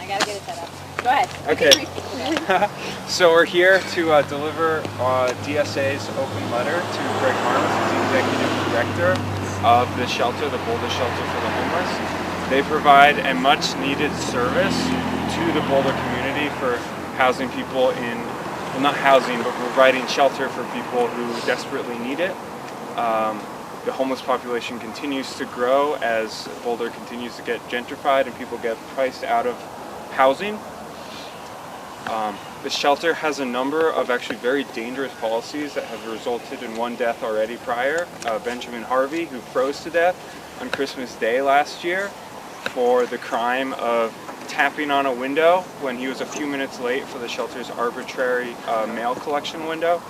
I gotta get it set up. Go ahead. Okay. So we're here to deliver DSA's open letter to Greg Harms, the executive director of the shelter, the Boulder Shelter for the Homeless. They provide a much needed service to the Boulder community for housing people in, well, not housing, but providing shelter for people who desperately need it. The homeless population continues to grow as Boulder continues to get gentrified and people get priced out of housing. The shelter has a number of actually very dangerous policies that have resulted in one death already prior. Benjamin Harvey, who froze to death on Christmas Day last year for the crime of tapping on a window when he was a few minutes late for the shelter's arbitrary mail collection window.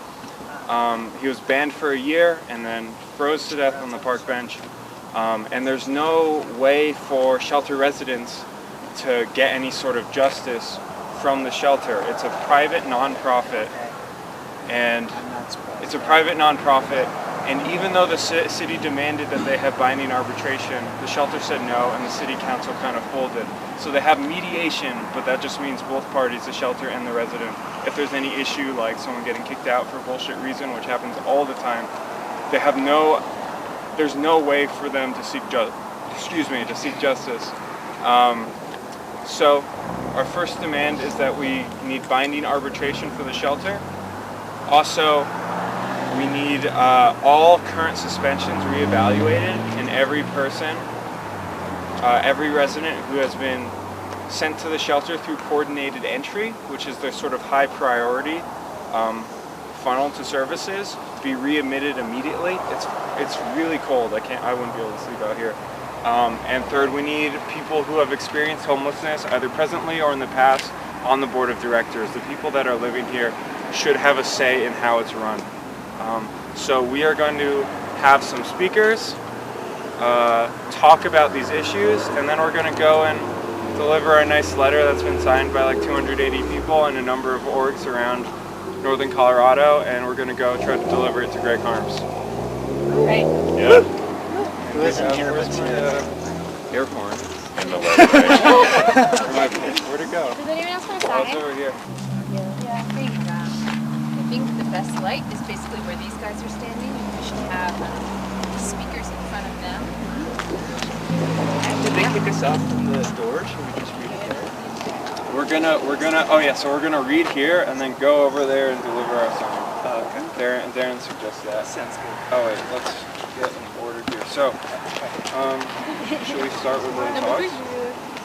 He was banned for a year and then froze to death on the park bench. And there's no way for shelter residents to get any sort of justice from the shelter. It's a private nonprofit, and even though the city demanded that they have binding arbitration, the shelter said no, and the city council kind of folded. So they have mediation, but that just means both parties, the shelter and the resident, if there's any issue like someone getting kicked out for a bullshit reason, which happens all the time, they have there's no way for them to seek justice. So our first demand is that we need binding arbitration for the shelter. Also, we need all current suspensions reevaluated, and every person, every resident who has been sent to the shelter through coordinated entry, which is their sort of high priority funnel to services, be readmitted immediately. It's really cold. I wouldn't be able to sleep out here. And third, we need people who have experienced homelessness, either presently or in the past, on the board of directors. The people that are living here should have a say in how it's run. So we are going to have some speakers talk about these issues, and then we're going to go and deliver a nice letter that's been signed by like 280 people and a number of orgs around northern Colorado, and we're going to go try to deliver it to Greg Harms. Right. Yeah. Who isn't here but air horn. and the letter, right? Where'd it go? Does anyone else want to Oh, sign it's it? over here. Yeah, I think the best light is basically where these guys are standing. We should have speakers in front of them. Did they kick us out from the door? Should we just read it there? We're gonna read here and then go over there and deliver our sign. Oh, okay. Darren suggests that. Sounds good. Oh wait, let's get in order here. So, should we start with the talks?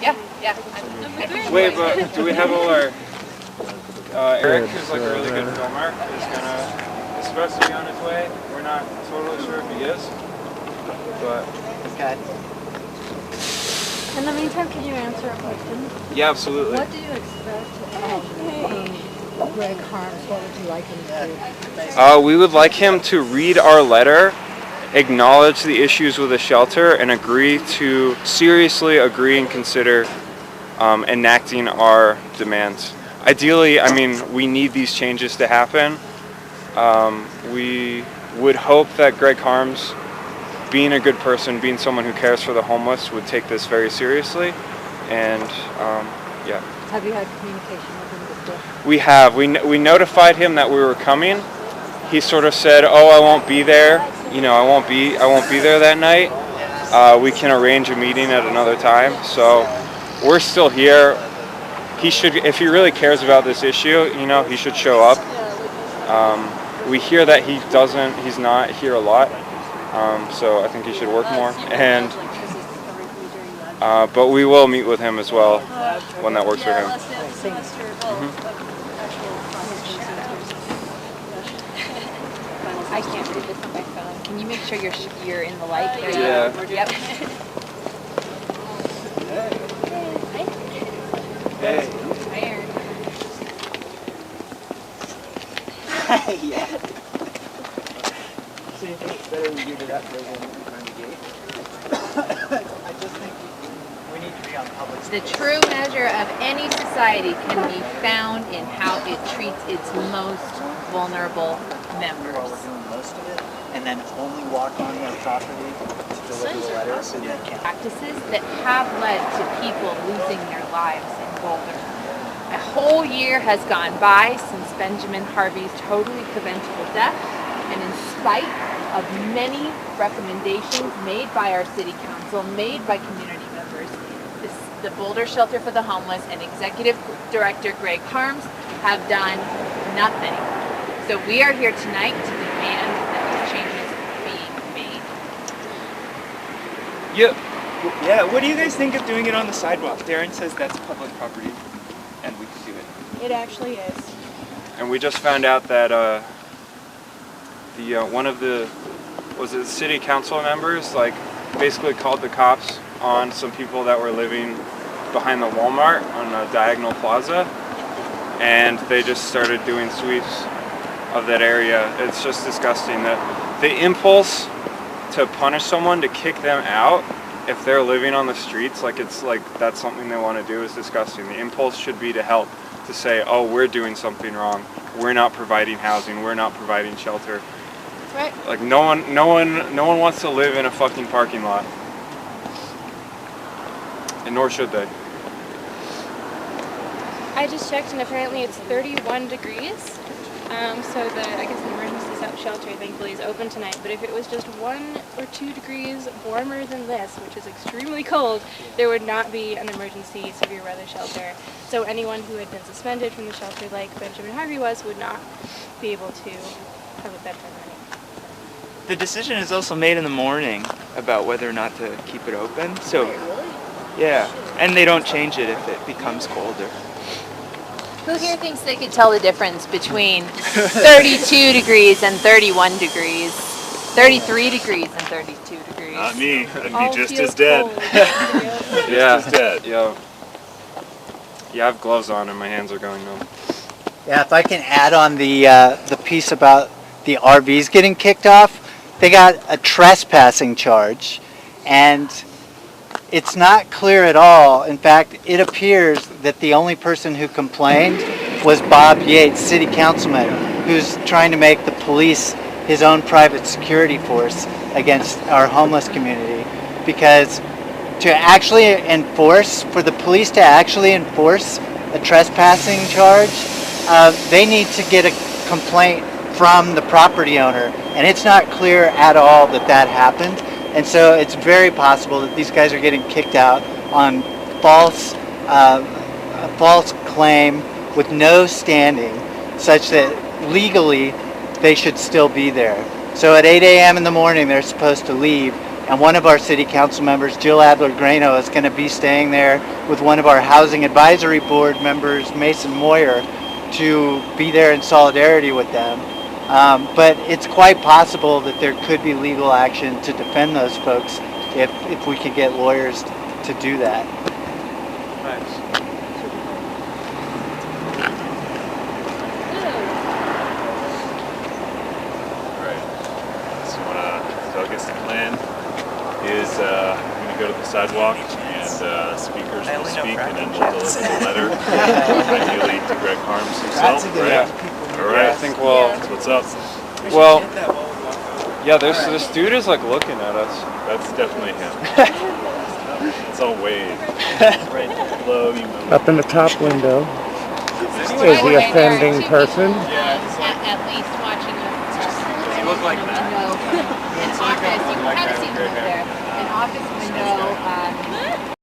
Yeah. Wait, but do we have all our... Eric, who's like a really good filmer, is supposed to be on his way. We're not totally sure if he is, but... Okay. In the meantime, can you answer a question? Yeah, absolutely. What do you expect from Greg Harms? What would you like him to do? We would like him to read our letter, acknowledge the issues with the shelter, and seriously agree and consider enacting our demands. Ideally, I mean, we need these changes to happen. We would hope that Greg Harms, being a good person, being someone who cares for the homeless, would take this very seriously. And yeah. Have you had communication with him before? We have. We notified him that we were coming. He sort of said, "Oh, I won't be there. You know, I won't be there that night. We can arrange a meeting at another time." So we're still here. He should, if he really cares about this issue, you know, he should show up. We hear that he's not here a lot, so I think he should work more. And but we will meet with him as well when that works for him. I can't read this on my phone. Can you make sure you're in the light? There you Yeah. go. Yep. Hey. Hi, Aaron. Yeah. So you think it's better we give it up there than behind the gate? I just think we need to The true measure of any society can be found in how it treats its most vulnerable members. Most of it, and then only walk on their property to deliver the letters and then can't. Practices that have led to people losing their lives in Boulder. A whole year has gone by since Benjamin Harvey's totally preventable death, and in spite of many recommendations made by our city council, made by community members, the Boulder Shelter for the Homeless and Executive Director Greg Harms have done nothing. So we are here tonight to demand that these changes be made. Yeah, what do you guys think of doing it on the sidewalk? Darren says that's public property and we could do it. It actually is. And we just found out that one of the city council members like basically called the cops on some people that were living behind the Walmart on a diagonal plaza, and they just started doing sweeps of that area. It's just disgusting that the impulse to punish someone, to kick them out if they're living on the streets, like it's like that's something they want to do, is disgusting. The impulse should be to help, to say, oh, we're doing something wrong, we're not providing housing, we're not providing shelter. Right. Like no one wants to live in a fucking parking lot. And nor should they. I just checked and apparently it's 31 degrees. So I guess the emergency shelter thankfully is open tonight. But if it was just 1 or 2 degrees warmer than this, which is extremely cold, there would not be an emergency severe weather shelter. So anyone who had been suspended from the shelter like Benjamin Harvey was would not be able to have a bed for the night. The decision is also made in the morning about whether or not to keep it open. So, yeah, and they don't change it if it becomes colder. Who here thinks they could tell the difference between 32 degrees and 31 degrees, 33 degrees and 32 degrees? Not me. I'd All be just feel as dead. cold. Yeah, Just as dead. yeah. I have gloves on and my hands are going numb. Yeah, if I can add on the piece about the RVs getting kicked off, they got a trespassing charge, and it's not clear at all. In fact, it appears that the only person who complained was Bob Yates, city councilman, who's trying to make the police his own private security force against our homeless community. Because to actually enforce, for the police to actually enforce a trespassing charge, they need to get a complaint from the property owner, and it's not clear at all that that happened. And so it's very possible that these guys are getting kicked out on a false claim with no standing, such that legally they should still be there. So at 8 a.m. in the morning they're supposed to leave, and one of our city council members, Jill Adler-Grano, is going to be staying there with one of our housing advisory board members, Mason Moyer, to be there in solidarity with them. But it's quite possible that there could be legal action to defend those folks if we could get lawyers to do that. Nice. Right. So I guess the plan is we're going to go to the sidewalk and speakers will speak and then she'll deliver the letter, ideally to Greg Harms himself, right? All right. I think we'll. That's what's up. Well, yeah. This dude is like looking at us. That's definitely him. It's all wave. Right. Hello, you move. Up in the top window is the offending person. At least watching us. You look like that. An office, you can kind of see them up there. An office window